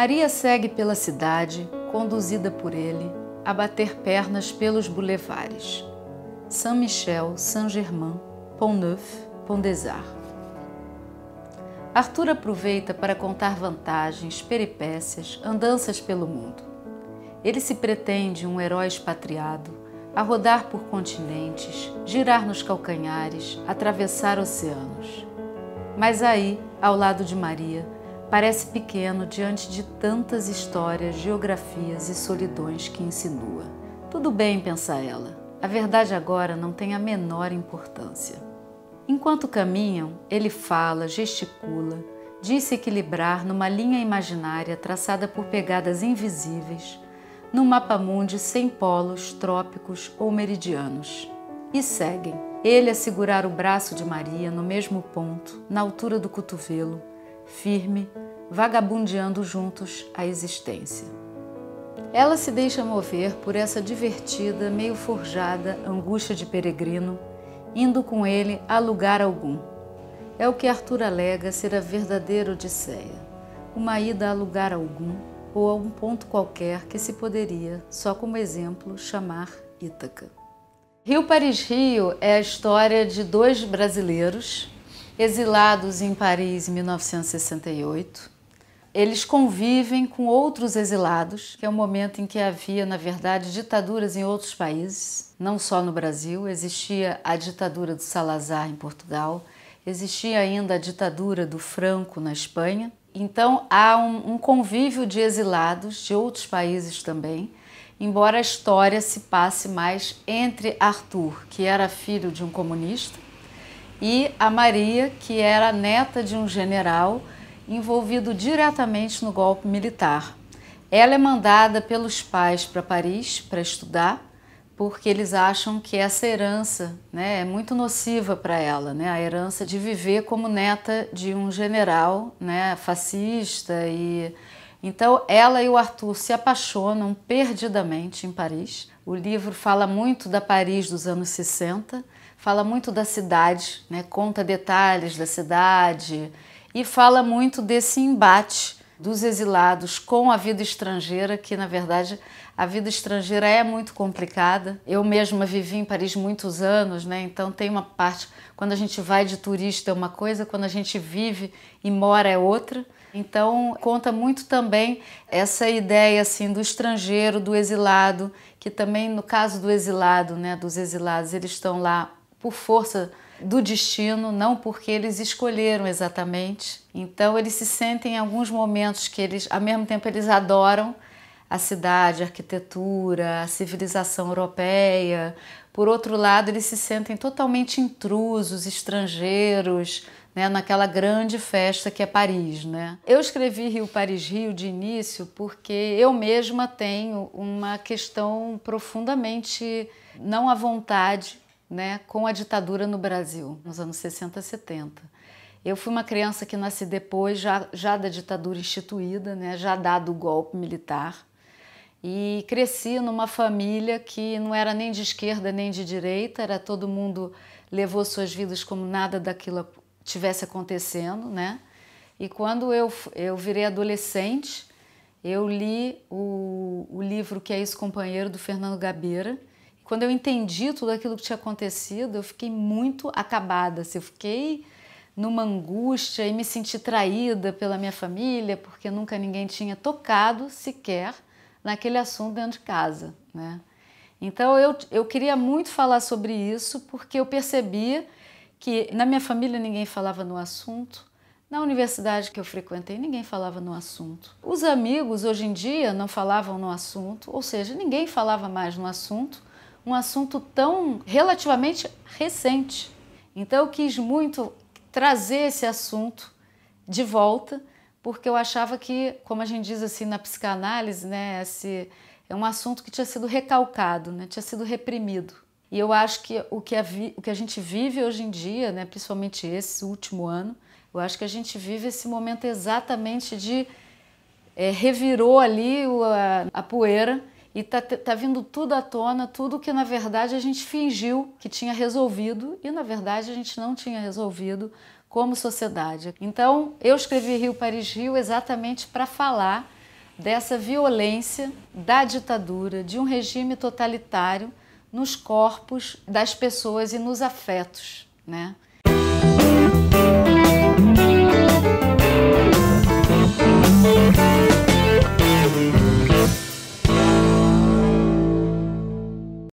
Maria segue pela cidade, conduzida por ele, a bater pernas pelos boulevares. Saint-Michel, Saint-Germain, Pont-Neuf, Pont-des-Arts. Arthur aproveita para contar vantagens, peripécias, andanças pelo mundo. Ele se pretende um herói expatriado, a rodar por continentes, girar nos calcanhares, atravessar oceanos. Mas aí, ao lado de Maria, parece pequeno diante de tantas histórias, geografias e solidões que insinua. Tudo bem, pensa ela, a verdade agora não tem a menor importância. Enquanto caminham, ele fala, gesticula, diz se equilibrar numa linha imaginária traçada por pegadas invisíveis, num mapa-mundi sem polos, trópicos ou meridianos. E seguem, ele a segurar o braço de Maria no mesmo ponto, na altura do cotovelo, firme, vagabundeando juntos a existência. Ela se deixa mover por essa divertida, meio forjada angústia de peregrino, indo com ele a lugar algum. É o que Arthur alega ser a verdadeira Odisseia, uma ida a lugar algum ou a um ponto qualquer que se poderia, só como exemplo, chamar Ítaca. Rio Paris Rio é a história de dois brasileiros exilados em Paris em 1968. Eles convivem com outros exilados, que é o momento em que havia, na verdade, ditaduras em outros países, não só no Brasil. Existia a ditadura do Salazar em Portugal, existia ainda a ditadura do Franco na Espanha. Então há um convívio de exilados de outros países também, embora a história se passe mais entre Arthur, que era filho de um comunista, e a Maria, que era neta de um general envolvido diretamente no golpe militar. Ela é mandada pelos pais para Paris para estudar, porque eles acham que essa herança, é muito nociva para ela, a herança de viver como neta de um general, fascista. Então ela e o Arthur se apaixonam perdidamente em Paris. O livro fala muito da Paris dos anos 60, fala muito da cidade, conta detalhes da cidade e fala muito desse embate dos exilados com a vida estrangeira, que na verdade a vida estrangeira é muito complicada. Eu mesma vivi em Paris muitos anos, então tem uma parte, quando a gente vai de turista é uma coisa, quando a gente vive e mora é outra. Então conta muito também essa ideia assim do estrangeiro, do exilado, que também no caso do exilado, dos exilados, eles estão lá por força do destino, não porque eles escolheram exatamente. Então eles se sentem em alguns momentos que eles, ao mesmo tempo, eles adoram a cidade, a arquitetura, a civilização europeia. Por outro lado, eles se sentem totalmente intrusos, estrangeiros, naquela grande festa que é Paris. Eu escrevi Rio Paris Rio de início porque eu mesma tenho uma questão profundamente não à vontade com a ditadura no Brasil, nos anos 60 e 70. Eu fui uma criança que nasci depois, já da ditadura instituída, já dado o golpe militar, e cresci numa família que não era nem de esquerda nem de direita, era todo mundo levou suas vidas como nada daquilo tivesse acontecendo, E quando eu virei adolescente, eu li o livro Que é Isso, Companheiro, do Fernando Gabeira. Quando eu entendi tudo aquilo que tinha acontecido, eu fiquei muito acabada, eu fiquei numa angústia e me senti traída pela minha família, porque nunca ninguém tinha tocado sequer naquele assunto dentro de casa. Então eu queria muito falar sobre isso, porque eu percebia que na minha família ninguém falava no assunto, na universidade que eu frequentei ninguém falava no assunto. Os amigos hoje em dia não falavam no assunto, ou seja, ninguém falava mais no assunto, um assunto tão relativamente recente. Então eu quis muito trazer esse assunto de volta, porque eu achava que, como a gente diz assim na psicanálise, esse é um assunto que tinha sido recalcado, tinha sido reprimido. E eu acho que o que a gente vive hoje em dia, principalmente esse último ano, eu acho que a gente vive esse momento exatamente de revirou ali a poeira, e tá vindo tudo à tona, tudo que na verdade a gente fingiu que tinha resolvido e na verdade a gente não tinha resolvido como sociedade. Então eu escrevi Rio Paris Rio exatamente para falar dessa violência da ditadura, de um regime totalitário nos corpos das pessoas e nos afetos, né?